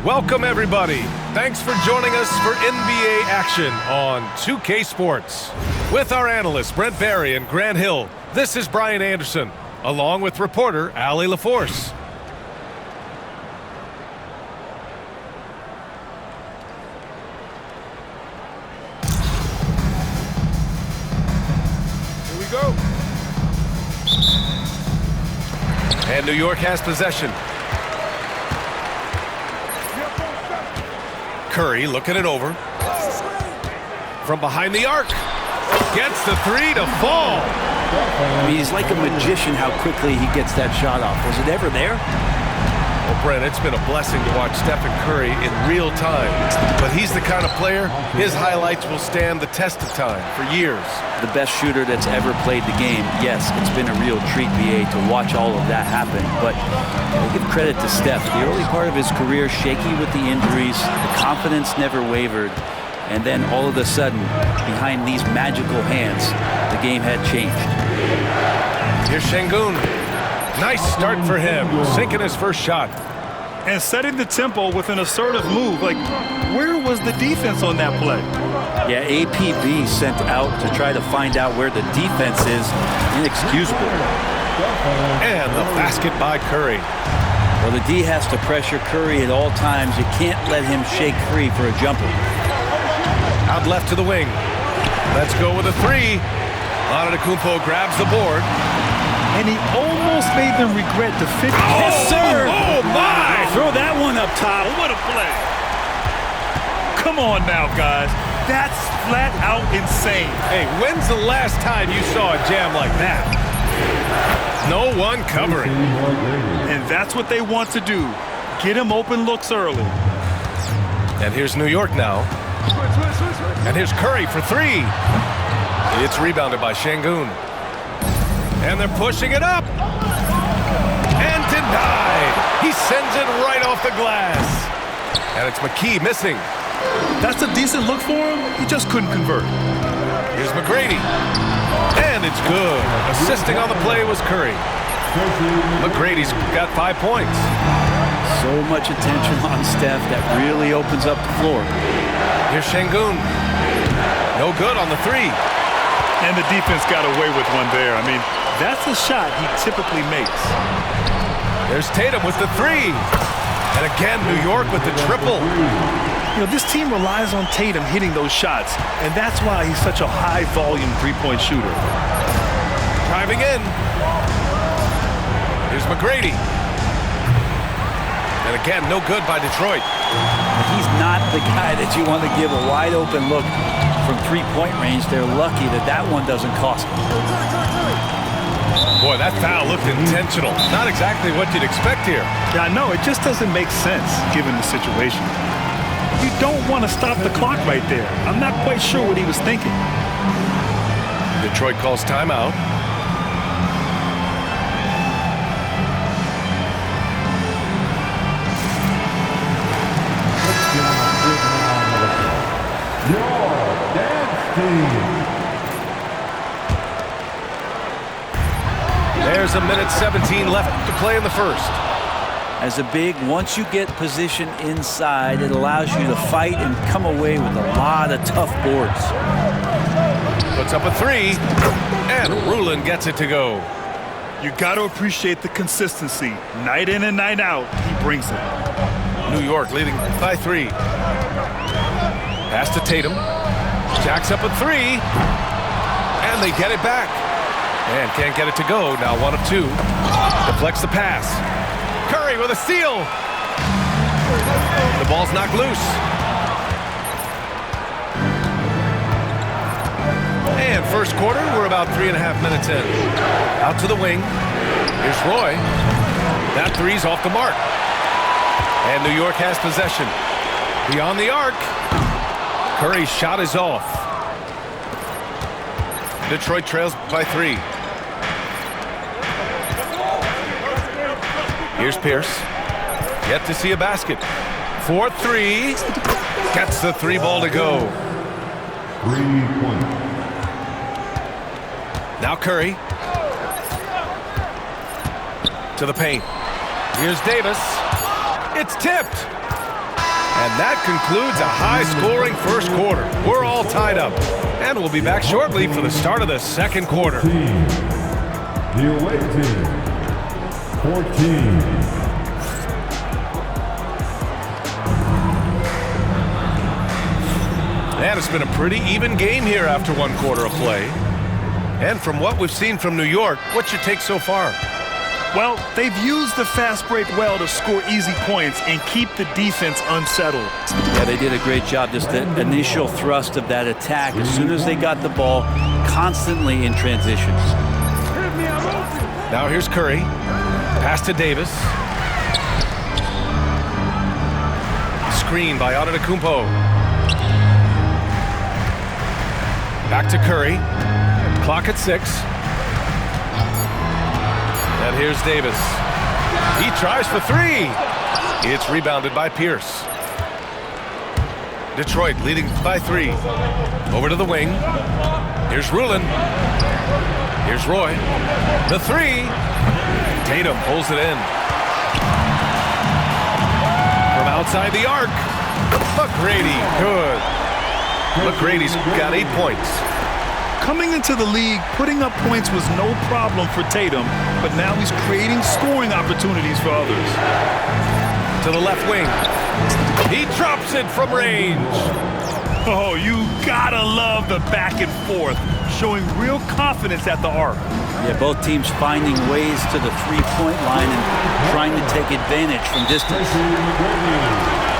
Welcome, everybody. Thanks for joining us for NBA action on 2K Sports. With our analysts, Brent Barry and Grant Hill, this is Brian Anderson, along with reporter Allie LaForce. Here we go. And New York has possession. Curry looking it over. From behind the arc. Gets the three to fall. I mean, he's like a magician how quickly he gets that shot off. Was it ever there? Well, Brent, it's been a blessing to watch Stephen Curry in real time. But he's the kind of player, his highlights will stand the test of time for years. The best shooter that's ever played the game. Yes, it's been a real treat, BA, to watch all of that happen. But I give credit to Steph. The early part of his career, shaky with the injuries, the confidence never wavered. And then all of a sudden, behind these magical hands, the game had changed. Here's Şengün. Nice start for him, sinking his first shot. And setting the tempo with an assertive move. Like, where was the defense on that play? Yeah, APB sent out to try to find out where the defense is. Inexcusable. And the basket by Curry. Well, the D has to pressure Curry at all times. You can't let him shake free for a jumper. Out left to the wing. Let's go with a three. Antetokounmpo grabs the board. And he almost made them regret the 50. Yes, sir. Oh, my. Throw that one up top. What a play. Come on now, guys. That's flat out insane. Hey, when's the last time you saw a jam like that? No one covering. And that's what they want to do. Get him open looks early. And here's New York now. And here's Curry for three. It's rebounded by Şengün. And they're pushing it up. And denied. He sends it right off the glass. And it's McKee missing. That's a decent look for him. He just couldn't convert. Here's McGrady. And it's good. Assisting on the play was Curry. McGrady's got 5 points. So much attention on Steph that really opens up the floor. Here's Şengün. No good on the three. And the defense got away with one there. I mean, that's a shot he typically makes. There's Tatum with the three. And again, New York with the triple. You know, this team relies on Tatum hitting those shots, and that's why he's such a high-volume three-point shooter. Driving in. Here's McGrady. And again, no good by Detroit. He's not the guy that you want to give a wide-open look from three-point range. They're lucky that that one doesn't cost them. Boy, that foul looked intentional. Not exactly what you'd expect here. Yeah, I know. It just doesn't make sense, given the situation. You don't want to stop the clock right there. I'm not quite sure what he was thinking. Detroit calls timeout. There's a minute 17 left to play in the first. As a big, once you get position inside, it allows you to fight and come away with a lot of tough boards. Puts up a three, and Rulin gets it to go. You got to appreciate the consistency. Night in and night out, he brings it. New York leading by three. Pass to Tatum. Jacks up a three, and they get it back. And can't get it to go. Now 1 of 2. Deflects the pass. Curry with a steal. The ball's knocked loose. And first quarter, we're about 3.5 minutes in. Out to the wing. Here's Roy. That three's off the mark. And New York has possession. Beyond the arc. Curry's shot is off. Detroit trails by 3. Here's Pierce. Yet to see a basket. 4-3. Gets the 3 ball to go. 3-point. Now Curry. To the paint. Here's Davis. It's tipped. And that concludes a high-scoring first quarter. We're all tied up. And we'll be back shortly for the start of the second quarter. The away team, 14. And it's been a pretty even game here after one quarter of play. And from what we've seen from New York, what's your take so far? Well, they've used the fast break well to score easy points and keep the defense unsettled. Yeah, they did a great job. Just the initial thrust of that attack, as soon as they got the ball, constantly in transition. Now here's Curry. Pass to Davis. Screen by Antetokounmpo. Back to Curry. Clock at 6. And here's Davis. He tries for 3. It's rebounded by Pierce. Detroit leading by 3. Over to the wing. Here's Rulin. Here's Roy. The 3. Tatum pulls it in. From outside the arc. McGrady. Good. McGrady's got 8 points. Coming into the league, putting up points was no problem for Tatum, but now he's creating scoring opportunities for others. To the left wing. He drops it from range. Oh, you gotta love the back and forth, showing real confidence at the arc. Yeah, both teams finding ways to the three-point line and trying to take advantage from distance.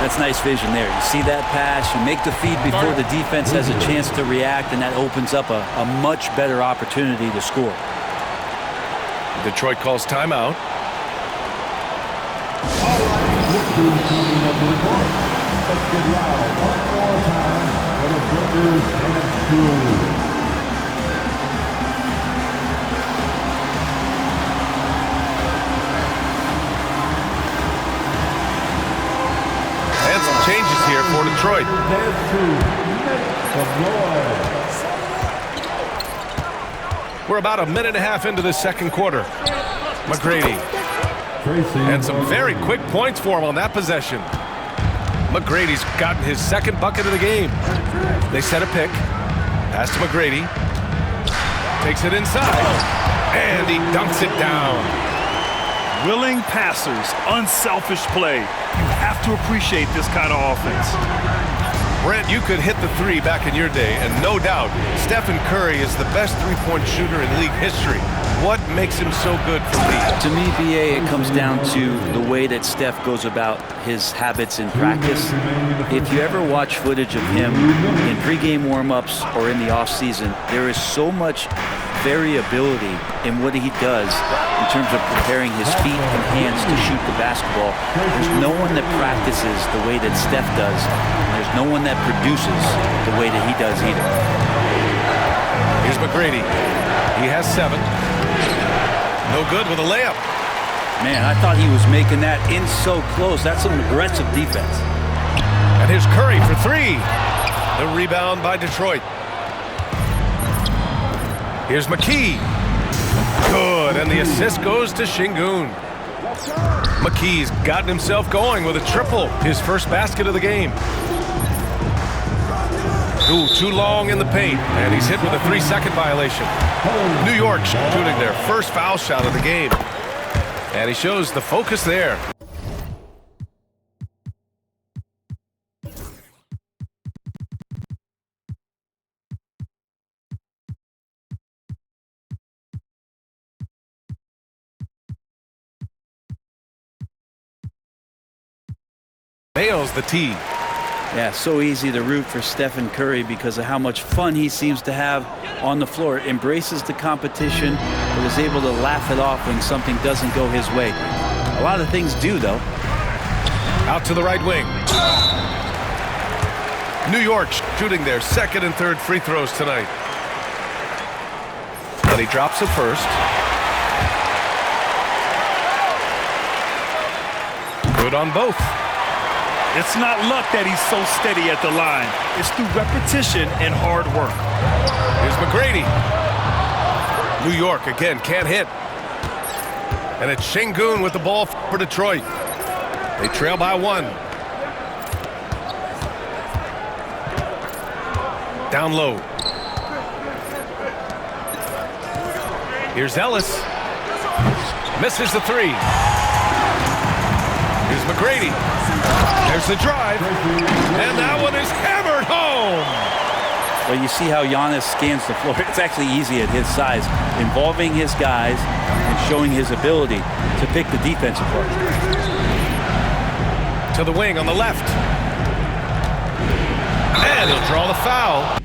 That's nice vision there. You see that pass, you make the feed before the defense has a chance to react, and that opens up a much better opportunity to score. Detroit calls timeout. And some changes here for Detroit. We're about a minute and a half into the second quarter. McGrady. And some very quick points for him on that possession. McGrady's gotten his second bucket of the game. They set a pick. Pass to McGrady. Takes it inside. And he dunks it down. Willing passers, unselfish play. You have to appreciate this kind of offense. Brent, you could hit the 3 back in your day, and no doubt, Stephen Curry is the best three-point shooter in league history. What makes him so good for me? To me, BA, it comes down to the way that Steph goes about his habits in practice. If you ever watch footage of him in pregame warm-ups or in the offseason, there is so much variability in what he does in terms of preparing his feet and hands to shoot the basketball. There's no one that practices the way that Steph does, and there's no one that produces the way that he does either. Here's McGrady. He has 7. No good with a layup. Man, I thought he was making that in so close. That's some aggressive defense. And here's Curry for 3. The rebound by Detroit. Here's McKee. Good, and the assist goes to Şengün. McKee's gotten himself going with a triple, his first basket of the game. Ooh, too long in the paint, and he's hit with a 3-second violation. New York shooting their first foul shot of the game. And he shows the focus there. Nails the tee. Yeah, so easy to root for Stephen Curry because of how much fun he seems to have on the floor. Embraces the competition, but is able to laugh it off when something doesn't go his way. A lot of things do, though. Out to the right wing. New York shooting their second and third free throws tonight. And he drops it first. Good on both. It's not luck that he's so steady at the line. It's through repetition and hard work. Here's McGrady. New York again can't hit. And it's Şengün with the ball for Detroit. They trail by 1. Down low. Here's Ellis. Misses the three. Here's McGrady. There's the drive. And that one is hammered home. Well, you see how Giannis scans the floor. It's actually easy at his size, involving his guys and showing his ability to pick the defense apart. To the wing on the left. And he'll draw the foul.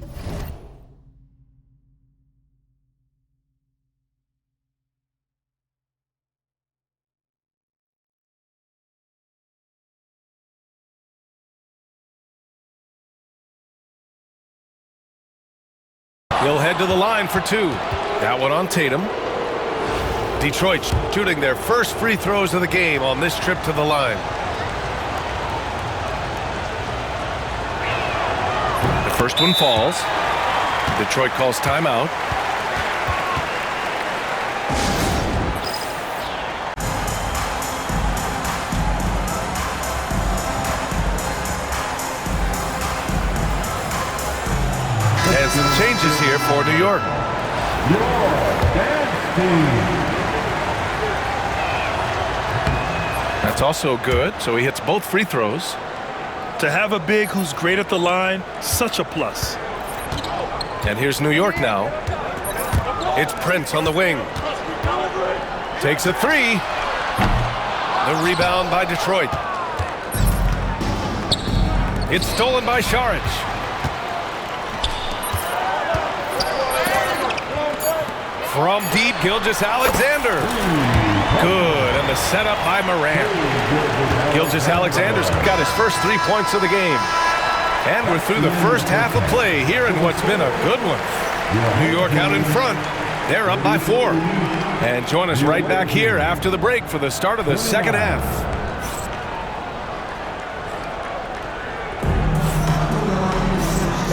He'll head to the line for two. That one on Tatum. Detroit shooting their first free throws of the game on this trip to the line. The first one falls. Detroit calls timeout. And some changes here for New York. That's also good, so he hits both free throws. To have a big who's great at the line, such a plus. And here's New York now. It's Prince on the wing. Takes a three. The rebound by Detroit. It's stolen by Saric. From deep, Gilgeous-Alexander. Good, and the setup by Morant. Gilgeous-Alexander's got his first 3 points of the game. And we're through the first half of play here in what's been a good one. New York out in front. They're up by 4. And join us right back here after the break for the start of the second half.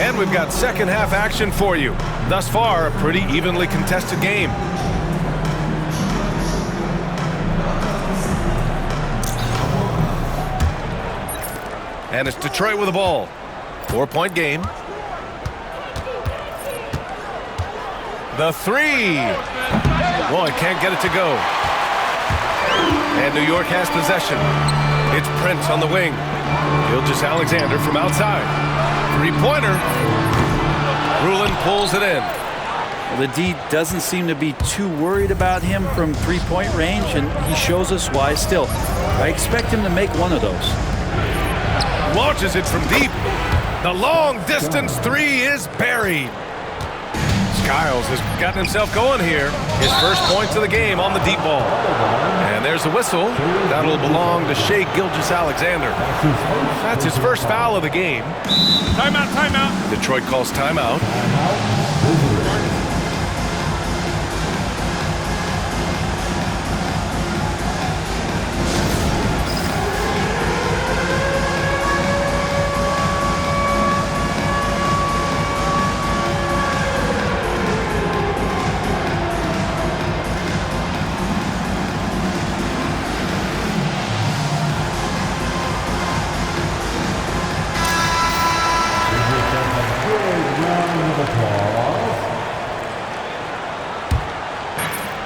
And we've got second half action for you. Thus far, a pretty evenly contested game. And it's Detroit with the ball. 4-point game. The three. Well, it can't get it to go. And New York has possession. It's Prince on the wing. Gilgeous-Alexander from outside. Three-pointer. Rulin pulls it in. Well, the D doesn't seem to be too worried about him from three-point range, and he shows us why still. I expect him to make one of those. Launches it from deep. The long-distance three is buried. Skiles has gotten himself going here. His first points of the game on the deep ball. And there's the whistle. That'll belong to Shai Gilgeous-Alexander. That's his first foul of the game. Timeout, timeout. Detroit calls timeout.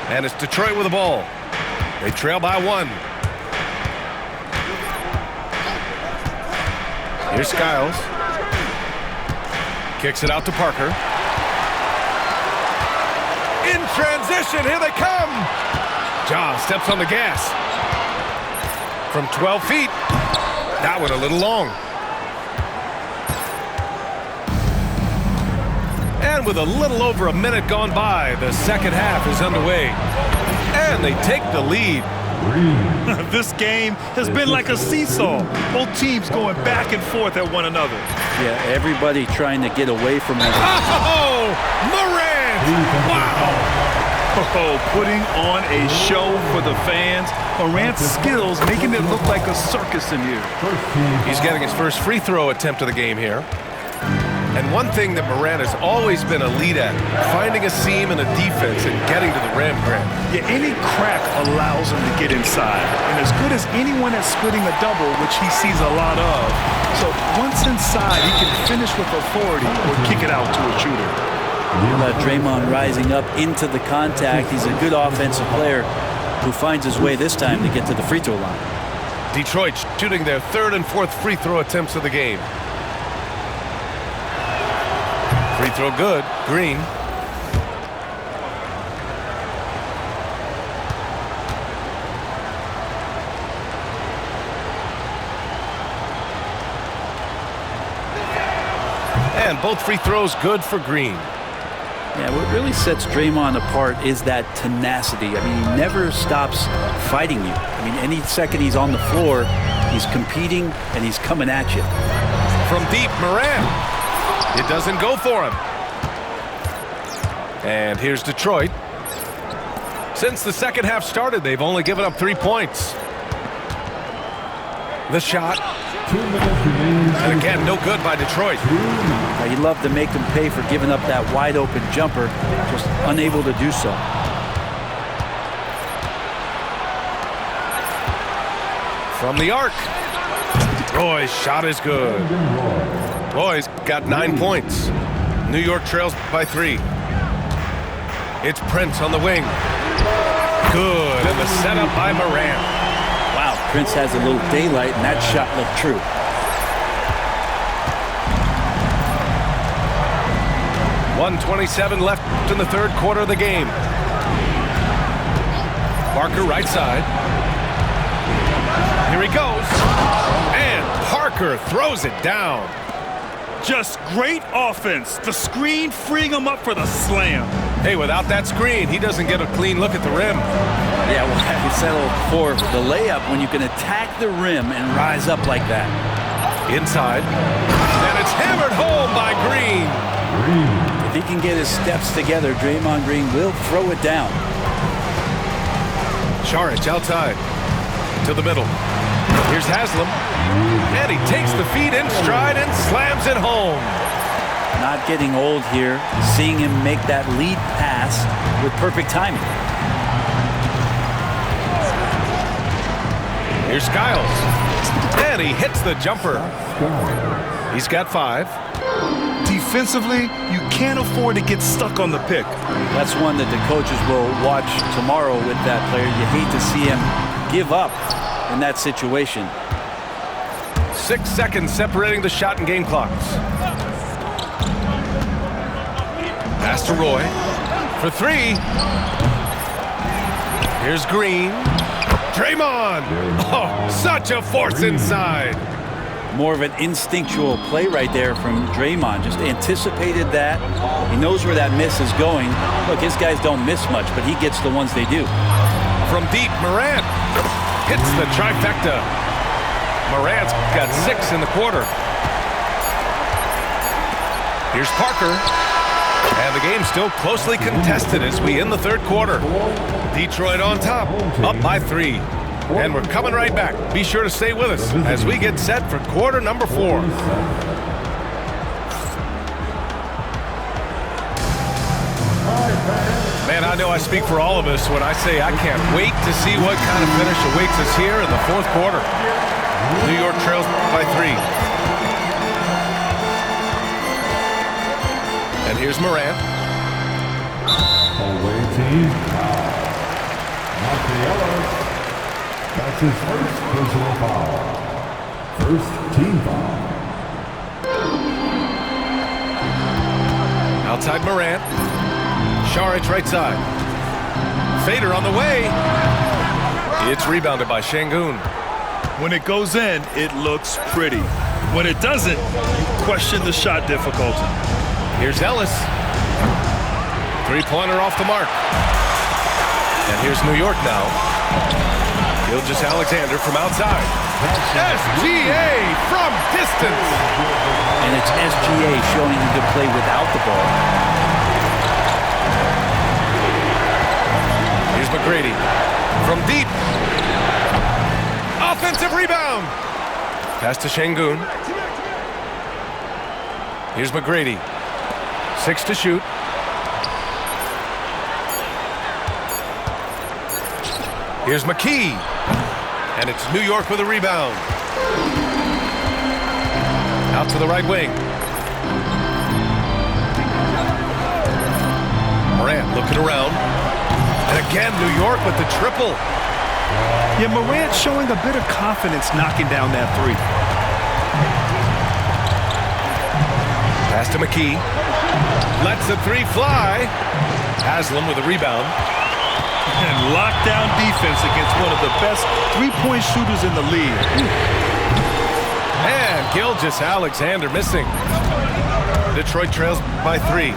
And it's Detroit with the ball. They trail by 1. Here's Skiles. Kicks it out to Parker. In transition, here they come. Ja steps on the gas. From 12 feet. That one a little long. And with a little over a minute gone by, the second half is underway. And they take the lead. This game has been like a seesaw. Both teams going back and forth at one another. Yeah, everybody trying to get away from him. Oh, Morant! Wow! Oh, putting on a show for the fans. Morant's skills making it look like a circus in here. He's getting his first free throw attempt of the game here. And one thing that Morant has always been elite at, finding a seam in a defense and getting to the rim, Grant. Yeah, any crack allows him to get inside. And as good as anyone at splitting a double, which he sees a lot of, so once inside, he can finish with authority or kick it out to a shooter. Draymond rising up into the contact. He's a good offensive player who finds his way this time to get to the free throw line. Detroit shooting their third and fourth free throw attempts of the game. Free throw good. Green. And both free throws good for Green. Yeah, what really sets Draymond apart is that tenacity. I mean, he never stops fighting you. I mean, any second he's on the floor, he's competing and he's coming at you. From deep, Morant. It doesn't go for him. And here's Detroit. Since the second half started, they've only given up 3 points. The shot. 2 minutes remaining. And again, no good by Detroit. You love to make them pay for giving up that wide open jumper, just unable to do so. From the arc. Roy's shot is good. Roy's got 9 points. New York trails by 3. It's Prince on the wing. Good, and the setup by Morant. Wow, Prince has a little daylight, and that shot looked true. .127 left in the third quarter of the game. Parker right side. Here he goes. And Parker throws it down. Just great offense. The screen freeing him up for the slam. Hey, without that screen, he doesn't get a clean look at the rim. Yeah, well, we settled for the layup when you can attack the rim and rise up like that. Inside. And it's hammered home by Green. If he can get his steps together, Draymond Green will throw it down. Saric outside. To the middle. Here's Haslam. And he takes the feed in stride and slams it home. Not getting old here, seeing him make that lead pass with perfect timing. Here's Skiles. And he hits the jumper. He's got 5. Defensively, you can't afford to get stuck on the pick. That's one that the coaches will watch tomorrow with that player. You hate to see him give up in that situation. 6 seconds separating the shot and game clocks. Pass to Roy for 3. Here's Green. Draymond. Oh, such a force inside. More of an instinctual play right there from Draymond. Just anticipated that. He knows where that miss is going. Look, his guys don't miss much, but he gets the ones they do. From deep, Morant hits the trifecta. Morant's got 6 in the quarter. Here's Parker. And the game's still closely contested as we end the third quarter. Detroit on top, up by 3. And we're coming right back. Be sure to stay with us as we get set for quarter number 4. Man, I know I speak for all of us when I say I can't wait to see what kind of finish awaits us here in the fourth quarter. New York trails by 3. And here's Morant. Away team. Marquez. That's his first personal foul. First team foul. Outside Morant. Saric right side. Fader on the way. It's rebounded by Şengün. When it goes in, it looks pretty. When it doesn't, you question the shot difficulty. Here's Ellis. 3-pointer off the mark. And here's New York now. Gilgeous-Alexander from outside. SGA from distance. And it's SGA showing he can play without the ball. Here's McGrady from deep. Offensive rebound. Pass to Şengün. Here's McGrady. 6 to shoot. Here's McKee. And it's New York with a rebound. Out to the right wing. Morant looking around. And again, New York with the triple. Yeah, Morant showing a bit of confidence knocking down that three. Pass to McKee. Lets the three fly. Haslam with a rebound. And lockdown defense against one of the best three-point shooters in the league. And Gilgeous-Alexander missing. Detroit trails by 3.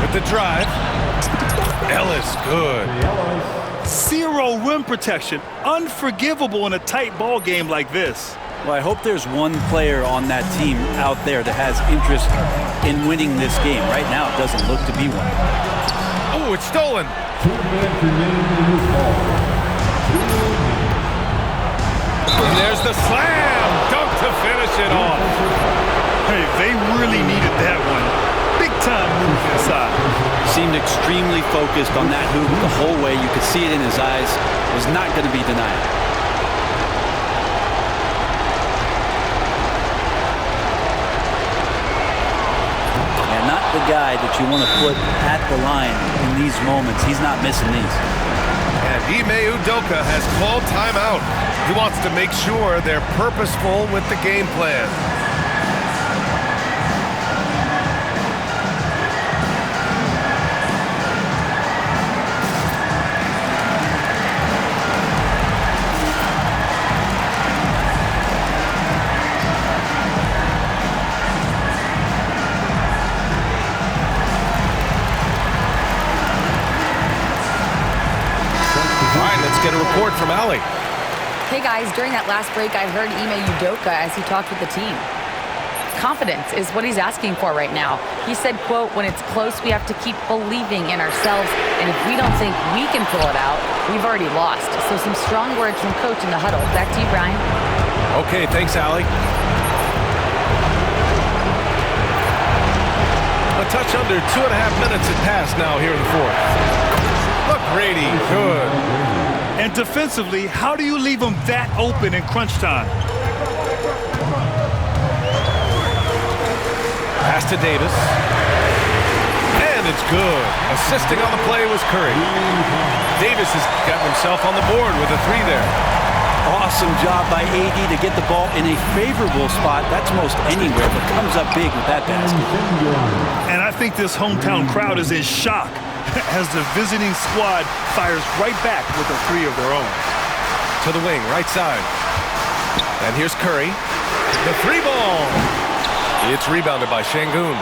With the drive. Ellis good. Zero rim protection. Unforgivable in a tight ball game like this. Well, I hope there's one player on that team out there that has interest in winning this game. Right now, it doesn't look to be one. Oh, it's stolen. 2 minutes remaining in this ball. And there's the slam. Dunk to finish it off. Hey, they really needed that one. Big time move inside. Seemed extremely focused on that hoop the whole way. You could see it in his eyes. Was not going to be denied. And not the guy that you want to put at the line in these moments. He's not missing these. And Ime Udoka has called timeout. He wants to make sure they're purposeful with the game plan. Get a report from Allie. Hey guys, during that last break, I heard Ime Udoka as he talked with the team. Confidence is what he's asking for right now. He said, quote, when it's close, we have to keep believing in ourselves, and if we don't think we can pull it out, we've already lost. So some strong words from coach in the huddle. Back to you, Brian. Okay, thanks, Allie. A touch under 2.5 minutes had passed now here in the fourth. McGrady, good. And defensively, how do you leave them that open in crunch time? Pass to Davis. And it's good. Assisting on the play was Curry. Davis has got himself on the board with a 3 there. Awesome job by AD to get the ball in a favorable spot. That's most anywhere, but comes up big with that basket. And I think this hometown crowd is in shock as the visiting squad fires right back with a 3 of their own. To the wing, right side. And here's Curry. The 3 ball. It's rebounded by Şengün.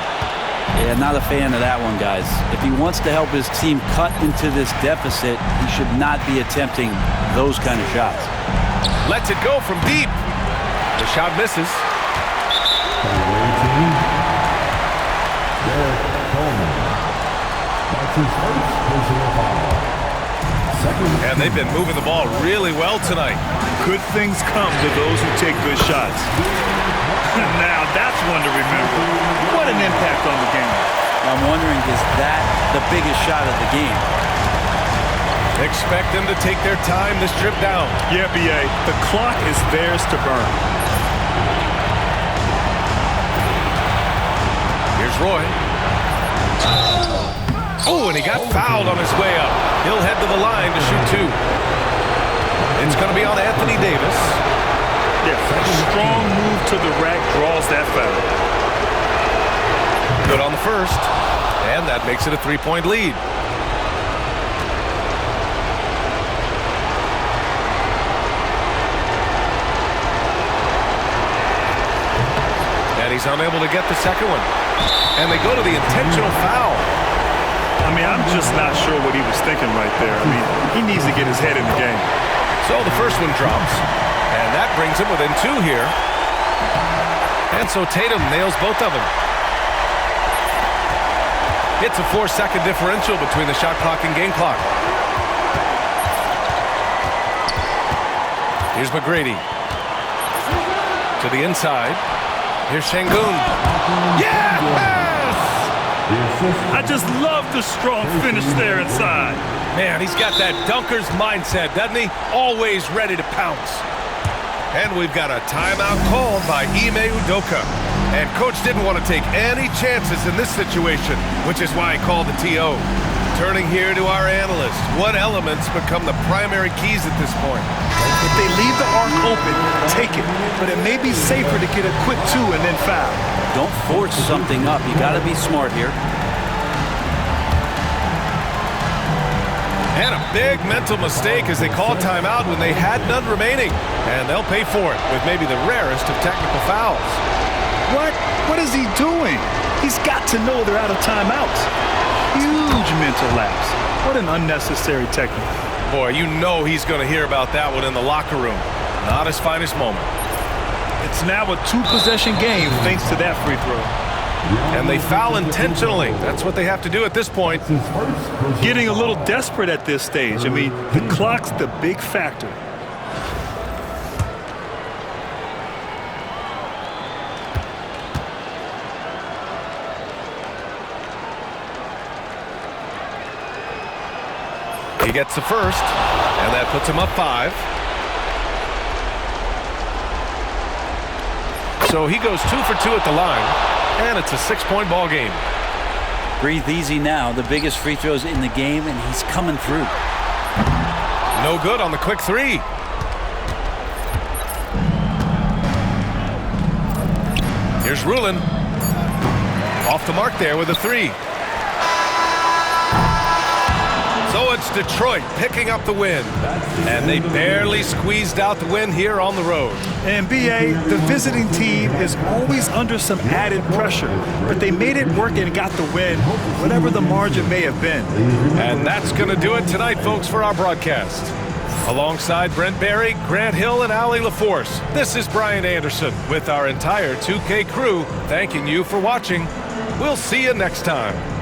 Yeah, not a fan of that one, guys. If he wants to help his team cut into this deficit, he should not be attempting those kind of shots. Lets it go from deep. The shot misses. And they've been moving the ball really well tonight. Good things come to those who take good shots. Now that's one to remember. What an impact on the game. I'm wondering, is that the biggest shot of the game? Expect them to take their time to strip down. Yeah, BA, the clock is theirs to burn. Here's Roy. Oh, and he got fouled on his way up. He'll head to the line to shoot 2. It's going to be on Anthony Davis. Yeah, a strong move to the rack draws that foul. Good on the first. And that makes it a 3-point lead. And he's unable to get the second one. And they go to the intentional foul. I mean, I'm just not sure what he was thinking right there. I mean, he needs to get his head in the game. So the first one drops. And that brings him within 2 here. And so Tatum nails both of them. It's a 4-second differential between the shot clock and game clock. Here's McGrady. To the inside. Here's Şengün. Yes! I just love the strong finish there inside. Man, he's got that dunker's mindset, doesn't he? Always ready to pounce. And we've got a timeout called by Ime Udoka. And coach didn't want to take any chances in this situation, which is why he called the TO. Turning here to our analyst, what elements become the primary keys at this point? If they leave the arc open, take it. But it may be safer to get a quick 2 and then foul. Don't force something up. You got to be smart here. And a big mental mistake as they called timeout when they had none remaining. And they'll pay for it with maybe the rarest of technical fouls. What? What is he doing? He's got to know they're out of timeouts. Huge mental lapse. What an unnecessary technique. Boy, you know he's going to hear about that one in the locker room. Not his finest moment. It's now a 2-possession game thanks to that free throw. And they foul intentionally. That's what they have to do at this point. Getting a little desperate at this stage. I mean, the clock's the big factor. He gets the first, and that puts him up 5. So he goes 2 for 2 at the line, and it's a 6-point ball game. Breathe easy now. The biggest free throws in the game, and he's coming through. No good on the quick 3. Here's Rulin. Off the mark there with a 3. So it's Detroit picking up the win. And they barely squeezed out the win here on the road. And BA, the visiting team is always under some added pressure. But they made it work and got the win, whatever the margin may have been. And that's going to do it tonight, folks, for our broadcast. Alongside Brent Barry, Grant Hill, and Allie LaForce, this is Brian Anderson with our entire 2K crew thanking you for watching. We'll see you next time.